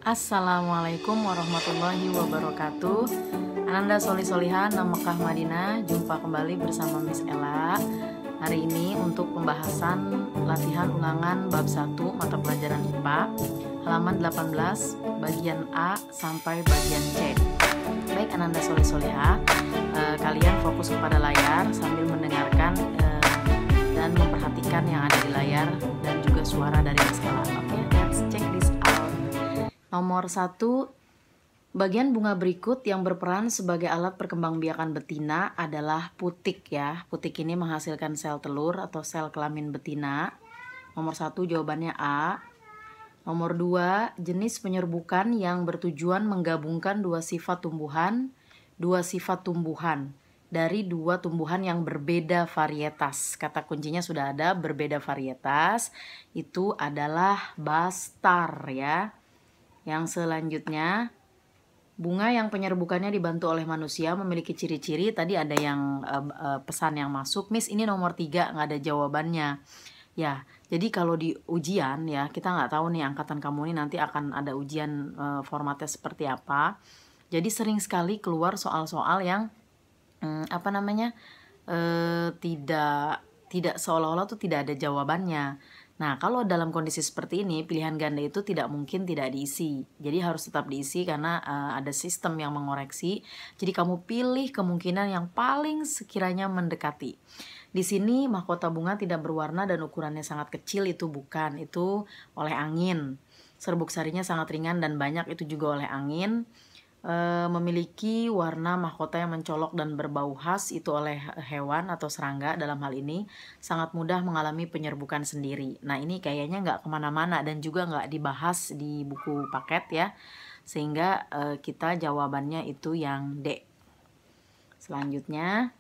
Assalamualaikum warahmatullahi wabarakatuh. Ananda Soli Soliha, Mekah Madinah. Jumpa kembali bersama Miss Ella. Hari ini untuk pembahasan latihan ulangan bab 1 mata pelajaran IPA, halaman 18, bagian A sampai bagian C. Baik Ananda Soli Soliha, kalian fokus kepada layar sambil mendengarkan dan memperhatikan yang ada di layar dan juga suara dari Miss Ella. Oke, let's check this out. Nomor 1, bagian bunga berikut yang berperan sebagai alat perkembangbiakan betina adalah putik ya. Putik ini menghasilkan sel telur atau sel kelamin betina. Nomor 1 jawabannya A. Nomor 2, jenis penyerbukan yang bertujuan menggabungkan dua sifat tumbuhan dari dua tumbuhan yang berbeda varietas. Kata kuncinya sudah ada, berbeda varietas. Itu adalah bastar ya. Yang selanjutnya, bunga yang penyerbukannya dibantu oleh manusia memiliki ciri-ciri. Tadi ada yang pesan yang masuk, Miss ini nomor 3 nggak ada jawabannya. Ya, jadi kalau di ujian ya, kita nggak tahu nih angkatan kamu ini nanti akan ada ujian formatnya seperti apa. Jadi sering sekali keluar soal-soal yang tidak seolah-olah tuh tidak ada jawabannya. Nah, kalau dalam kondisi seperti ini, pilihan ganda itu tidak mungkin tidak diisi. Jadi harus tetap diisi karena ada sistem yang mengoreksi. Jadi kamu pilih kemungkinan yang paling sekiranya mendekati. Di sini mahkota bunga tidak berwarna dan ukurannya sangat kecil, itu bukan. Itu oleh angin. Serbuk sarinya sangat ringan dan banyak, itu juga oleh angin. Memiliki warna mahkota yang mencolok dan berbau khas, itu oleh hewan atau serangga. Dalam hal ini sangat mudah mengalami penyerbukan sendiri. Nah ini kayaknya nggak kemana-mana dan juga nggak dibahas di buku paket ya, sehingga kita jawabannya itu yang D. Selanjutnya,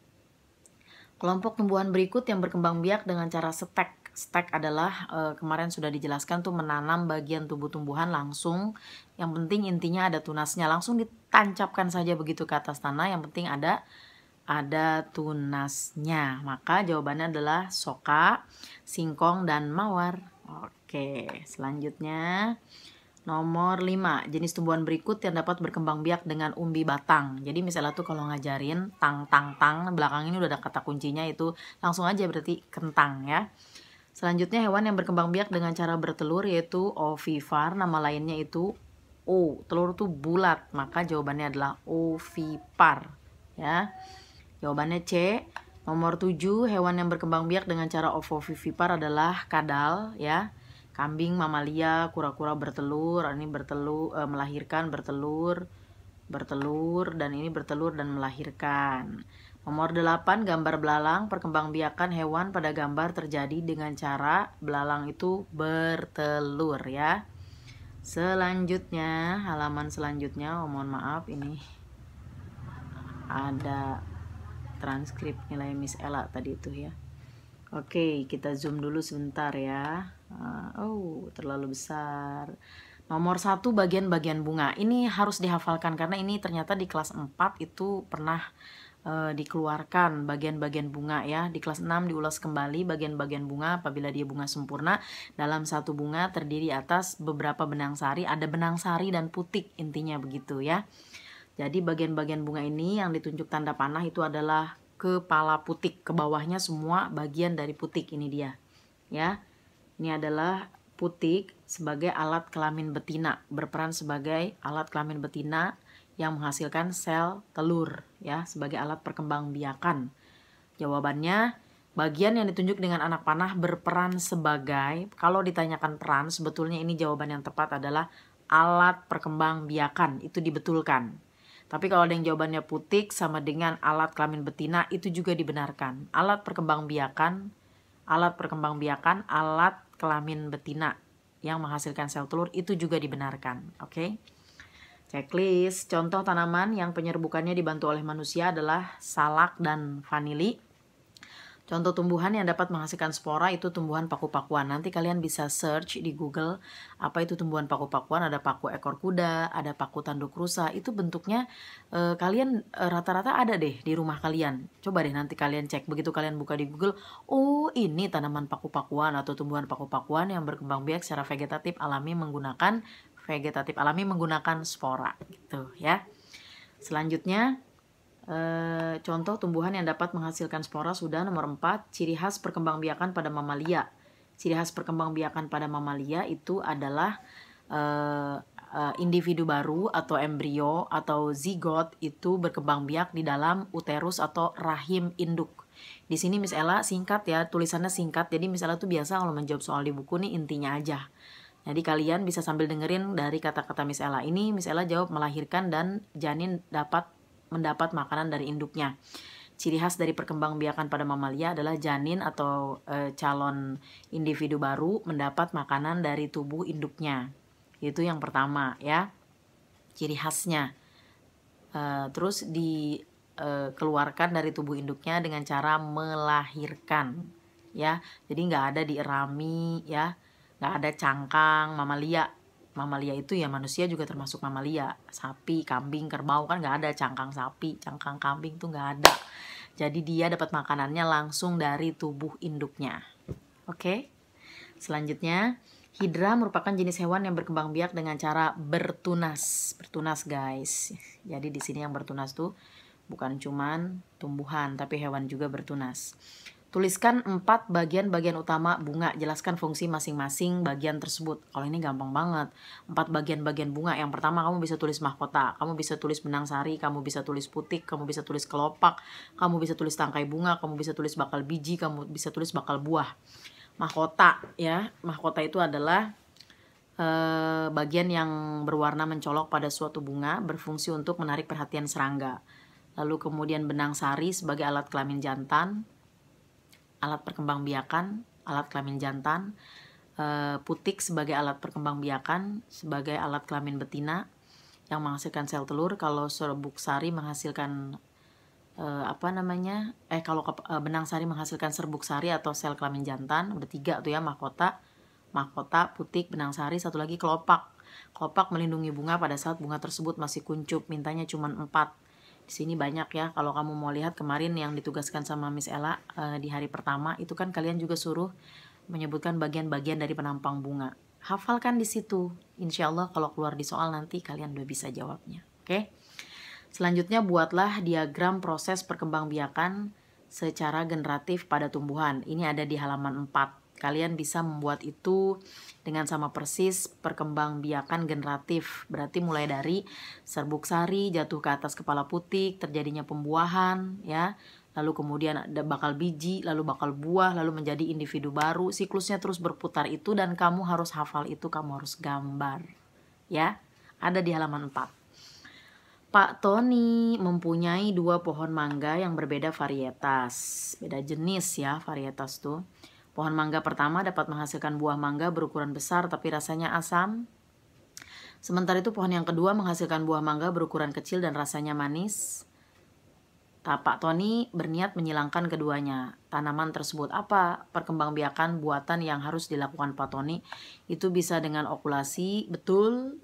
kelompok tumbuhan berikut yang berkembang biak dengan cara stek. Stek adalah kemarin sudah dijelaskan tuh menanam bagian tumbuh-tumbuhan langsung. Yang penting intinya ada tunasnya, langsung ditancapkan saja begitu ke atas tanah. Yang penting ada tunasnya. Maka jawabannya adalah soka, singkong, dan mawar. Oke, selanjutnya nomor 5, jenis tumbuhan berikut yang dapat berkembang biak dengan umbi batang. Jadi misalnya tuh kalau ngajarin tang, belakang ini udah ada kata kuncinya, itu langsung aja berarti kentang ya. Selanjutnya hewan yang berkembang biak dengan cara bertelur yaitu ovipar, nama lainnya itu O. Telur itu bulat, maka jawabannya adalah ovipar ya. Jawabannya C. Nomor 7, hewan yang berkembang biak dengan cara ovovivipar adalah kadal ya. Kambing, mamalia, kura-kura bertelur, ini bertelur, melahirkan, bertelur, dan ini bertelur dan melahirkan. Nomor 8, gambar belalang. Perkembangbiakan hewan pada gambar terjadi dengan cara belalang itu bertelur ya. Selanjutnya, halaman selanjutnya, mohon maaf ini ada transkrip nilai Miss Ella tadi itu ya. Oke, kita zoom dulu sebentar ya. Terlalu besar. Nomor 1, bagian-bagian bunga. Ini harus dihafalkan karena ini ternyata di kelas 4 itu pernah dikeluarkan bagian-bagian bunga ya. Di kelas 6 diulas kembali bagian-bagian bunga apabila dia bunga sempurna. Dalam satu bunga terdiri atas beberapa benang sari, ada benang sari dan putik, intinya begitu ya. Jadi bagian-bagian bunga ini yang ditunjuk tanda panah itu adalah kepala putik, ke bawahnya semua bagian dari putik, ini dia ya. Ini adalah putik sebagai alat kelamin betina, berperan sebagai alat kelamin betina yang menghasilkan sel telur ya, sebagai alat perkembangbiakan. Jawabannya, bagian yang ditunjuk dengan anak panah berperan sebagai, kalau ditanyakan peran, sebetulnya ini jawaban yang tepat adalah alat perkembangbiakan, itu dibetulkan. Tapi kalau ada yang jawabannya putik sama dengan alat kelamin betina, itu juga dibenarkan. Alat perkembangbiakan, alat kelamin betina yang menghasilkan sel telur, itu juga dibenarkan. Oke. Checklist. Contoh tanaman yang penyerbukannya dibantu oleh manusia adalah salak dan vanili. Contoh tumbuhan yang dapat menghasilkan spora itu tumbuhan paku-pakuan. Nanti kalian bisa search di Google apa itu tumbuhan paku-pakuan. Ada paku ekor kuda, ada paku tanduk rusa. Itu bentuknya kalian rata-rata ada deh di rumah kalian. Coba deh nanti kalian cek. Begitu kalian buka di Google, oh ini tanaman paku-pakuan atau tumbuhan paku-pakuan yang berkembang biak secara vegetatif alami menggunakan vegetatif alami menggunakan spora gitu ya. Selanjutnya contoh tumbuhan yang dapat menghasilkan spora sudah. Nomor 4, ciri khas perkembangbiakan pada mamalia. Ciri khas perkembangbiakan pada mamalia itu adalah individu baru atau embrio atau zigot itu berkembang biak di dalam uterus atau rahim induk. Di sini Miss Ella singkat ya, tulisannya singkat. Jadi Miss Ella tuh biasa kalau menjawab soal di buku nih intinya aja. Jadi kalian bisa sambil dengerin dari kata-kata Miss Ella ini. Miss Ella jawab melahirkan dan janin mendapat makanan dari induknya. Ciri khas dari perkembangbiakan pada mamalia adalah janin atau calon individu baru mendapat makanan dari tubuh induknya. Itu yang pertama ya, ciri khasnya. Terus dikeluarkan dari tubuh induknya dengan cara melahirkan ya. Jadi nggak ada dierami ya, nggak ada cangkang. Mamalia itu ya manusia juga termasuk mamalia. Sapi, kambing, kerbau kan nggak ada cangkang sapi, cangkang kambing tuh nggak ada. Jadi dia dapat makanannya langsung dari tubuh induknya. Oke. Selanjutnya, hidra merupakan jenis hewan yang berkembang biak dengan cara bertunas. Bertunas guys. Jadi di sini yang bertunas tuh bukan cuman tumbuhan tapi hewan juga bertunas. Tuliskan 4 bagian-bagian utama bunga. Jelaskan fungsi masing-masing bagian tersebut. Kalau ini gampang banget. 4 bagian-bagian bunga. Yang pertama kamu bisa tulis mahkota. Kamu bisa tulis benang sari. Kamu bisa tulis putik. Kamu bisa tulis kelopak. Kamu bisa tulis tangkai bunga. Kamu bisa tulis bakal biji. Kamu bisa tulis bakal buah. Mahkota ya. Mahkota itu adalah bagian yang berwarna mencolok pada suatu bunga. Berfungsi untuk menarik perhatian serangga. Lalu kemudian benang sari sebagai alat kelamin jantan. Alat perkembangbiakan, alat kelamin jantan, putik sebagai alat perkembangbiakan, sebagai alat kelamin betina yang menghasilkan sel telur. Kalau serbuk sari menghasilkan benang sari menghasilkan serbuk sari atau sel kelamin jantan. Udah 3 tuh ya, mahkota, putik, benang sari. Satu lagi kelopak. Kelopak melindungi bunga pada saat bunga tersebut masih kuncup. Mintanya cuma 4. Di sini banyak ya, kalau kamu mau lihat kemarin yang ditugaskan sama Miss Ella di hari pertama itu kan kalian juga suruh menyebutkan bagian-bagian dari penampang bunga. Hafalkan di situ. Insya Allah kalau keluar di soal nanti kalian udah bisa jawabnya. Oke. Selanjutnya buatlah diagram proses perkembangbiakan secara generatif pada tumbuhan. Ini ada di halaman 4. Kalian bisa membuat itu dengan sama persis perkembangbiakan generatif. Berarti mulai dari serbuk sari jatuh ke atas kepala putik, terjadinya pembuahan ya. Lalu kemudian ada bakal biji, lalu bakal buah, lalu menjadi individu baru. Siklusnya terus berputar itu dan kamu harus hafal itu, kamu harus gambar. Ya, ada di halaman 4. Pak Tony mempunyai 2 pohon mangga yang berbeda varietas. Beda jenis ya varietas tuh. Pohon mangga pertama dapat menghasilkan buah mangga berukuran besar tapi rasanya asam. Sementara itu pohon yang kedua menghasilkan buah mangga berukuran kecil dan rasanya manis. Pak Tony berniat menyilangkan keduanya. Tanaman tersebut apa? Perkembangbiakan buatan yang harus dilakukan Pak Tony. Itu bisa dengan okulasi, betul.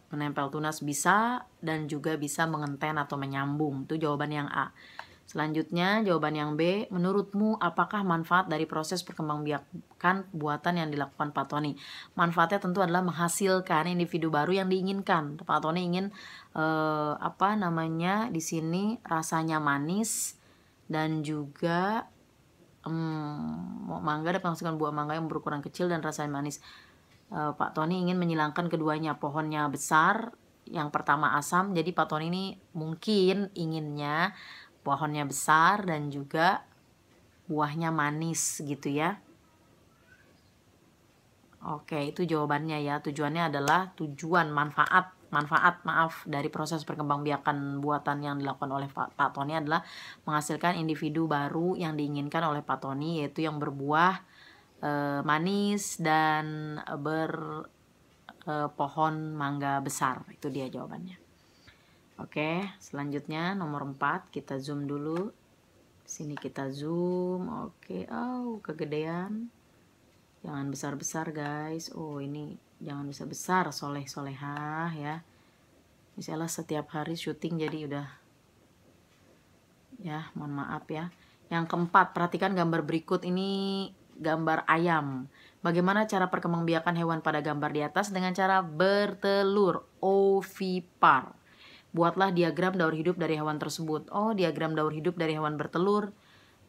Menempel tunas bisa, dan juga bisa mengenten atau menyambung. Itu jawaban yang A. Selanjutnya jawaban yang B, menurutmu apakah manfaat dari proses perkembangbiakan buatan yang dilakukan Pak Tony? Manfaatnya tentu adalah menghasilkan individu baru yang diinginkan. Pak Tony ingin di sini rasanya manis dan juga mangga dapat menghasilkan buah mangga yang berukuran kecil dan rasanya manis. Pak Tony ingin menyilangkan keduanya. Pohonnya besar, yang pertama asam, jadi Pak Tony ini mungkin inginnya pohonnya besar dan juga buahnya manis gitu ya. Oke, itu jawabannya ya. Tujuannya adalah manfaat dari proses perkembangbiakan buatan yang dilakukan oleh Pak Tony adalah menghasilkan individu baru yang diinginkan oleh Pak Tony, yaitu yang berbuah manis dan berpohon mangga besar. Itu dia jawabannya. Oke, selanjutnya nomor 4 kita zoom dulu. Sini kita zoom. Oke, kegedean. Jangan besar-besar guys. Ini jangan besar-besar, soleh-solehah ya. Misalnya setiap hari syuting jadi udah ya, mohon maaf ya. Yang keempat, perhatikan gambar berikut ini. gambar ayam. Bagaimana cara perkembangbiakan hewan pada gambar di atas? Dengan cara bertelur, ovipar. Buatlah diagram daur hidup dari hewan tersebut. Oh, diagram daur hidup dari hewan bertelur.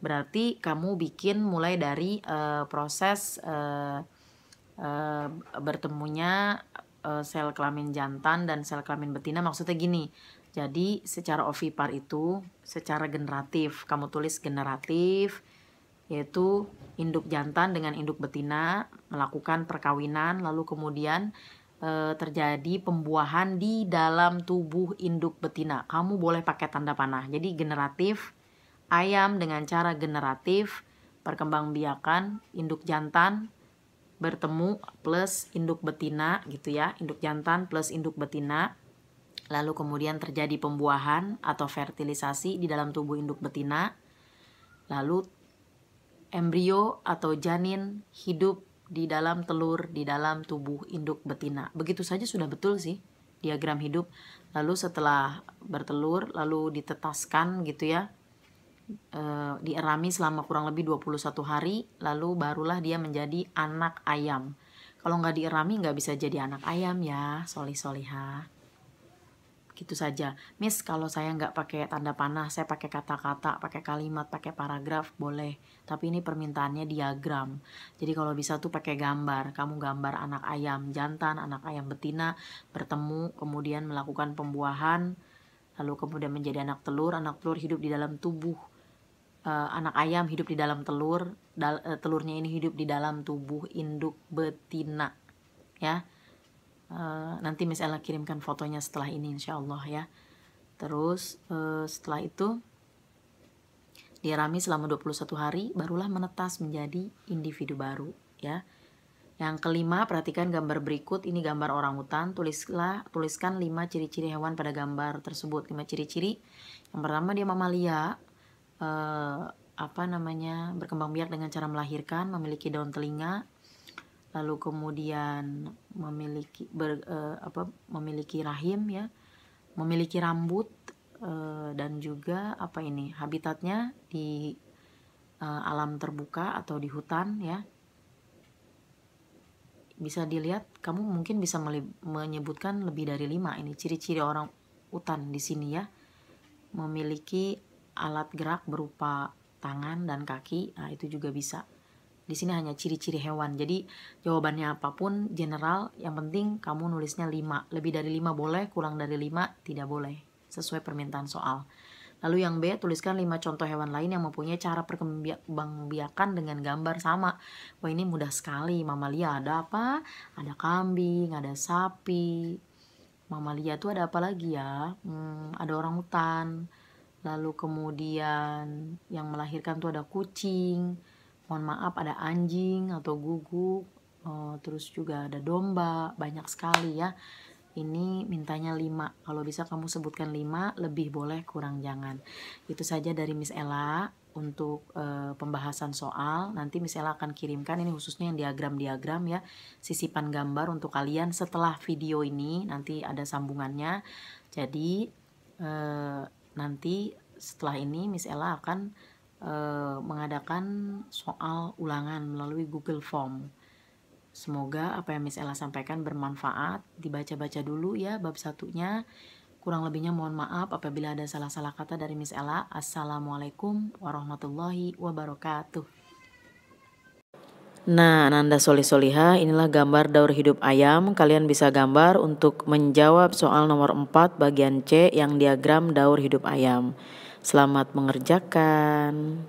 Berarti kamu bikin mulai dari proses bertemunya sel kelamin jantan dan sel kelamin betina. Maksudnya gini, jadi secara ovipar itu secara generatif, kamu tulis generatif, yaitu induk jantan dengan induk betina melakukan perkawinan, lalu kemudian terjadi pembuahan di dalam tubuh induk betina. Kamu boleh pakai tanda panah. Jadi generatif, ayam dengan cara generatif, perkembangbiakan induk jantan bertemu plus induk betina gitu ya, induk jantan plus induk betina. Lalu kemudian terjadi pembuahan atau fertilisasi di dalam tubuh induk betina. Lalu embrio atau janin hidup di dalam telur di dalam tubuh induk betina. Begitu saja sudah betul sih diagram hidup. Lalu setelah bertelur lalu ditetaskan gitu ya, dierami selama kurang lebih 21 hari, lalu barulah dia menjadi anak ayam. Kalau nggak dierami nggak bisa jadi anak ayam ya, solih-solihah. Gitu saja. Miss, kalau saya nggak pakai tanda panah, saya pakai kata-kata, pakai kalimat, pakai paragraf, boleh. Tapi ini permintaannya diagram. Jadi kalau bisa tuh pakai gambar. Kamu gambar anak ayam jantan, anak ayam betina, bertemu, kemudian melakukan pembuahan, lalu kemudian menjadi anak telur hidup di dalam tubuh. Anak ayam hidup di dalam telur, telurnya ini hidup di dalam tubuh induk betina. Ya. Nanti Miss Ella kirimkan fotonya setelah ini insya Allah ya. Terus setelah itu dierami selama 21 hari barulah menetas menjadi individu baru ya. Yang kelima, perhatikan gambar berikut. Ini gambar orangutan. Tuliskan 5 ciri-ciri hewan pada gambar tersebut. 5 ciri-ciri. Yang pertama, dia mamalia, berkembang biak dengan cara melahirkan, memiliki daun telinga, lalu kemudian memiliki rahim ya, memiliki rambut, dan juga habitatnya di alam terbuka atau di hutan ya. Bisa dilihat, kamu mungkin bisa menyebutkan lebih dari 5 ini ciri-ciri orang hutan di sini ya. Memiliki alat gerak berupa tangan dan kaki, nah itu juga bisa. Di sini hanya ciri-ciri hewan. Jadi jawabannya apapun general, yang penting kamu nulisnya 5. Lebih dari 5 boleh, kurang dari 5 tidak boleh. Sesuai permintaan soal. Lalu yang B, tuliskan 5 contoh hewan lain yang mempunyai cara perkembangbiakan dengan gambar sama. Wah, ini mudah sekali. Mamalia ada apa? Ada kambing, ada sapi. Mamalia itu ada apa lagi ya? Ada orangutan. Lalu kemudian yang melahirkan tuh ada kucing. Mohon maaf, ada anjing atau guguk, terus juga ada domba, banyak sekali ya. Ini mintanya 5, kalau bisa kamu sebutkan 5, lebih boleh, kurang jangan. Itu saja dari Miss Ella untuk pembahasan soal. Nanti Miss Ella akan kirimkan, ini khususnya yang diagram-diagram ya, sisipan gambar untuk kalian setelah video ini, nanti ada sambungannya. Jadi nanti setelah ini Miss Ella akan mengadakan soal ulangan melalui Google Form. Semoga apa yang Miss Ella sampaikan bermanfaat. Dibaca-baca dulu ya bab 1-nya. Kurang lebihnya mohon maaf apabila ada salah-salah kata dari Miss Ella. Assalamualaikum warahmatullahi wabarakatuh. Nah, Ananda Solih-Solihah, inilah gambar daur hidup ayam. Kalian bisa gambar untuk menjawab soal nomor 4 bagian C yang diagram daur hidup ayam. Selamat mengerjakan.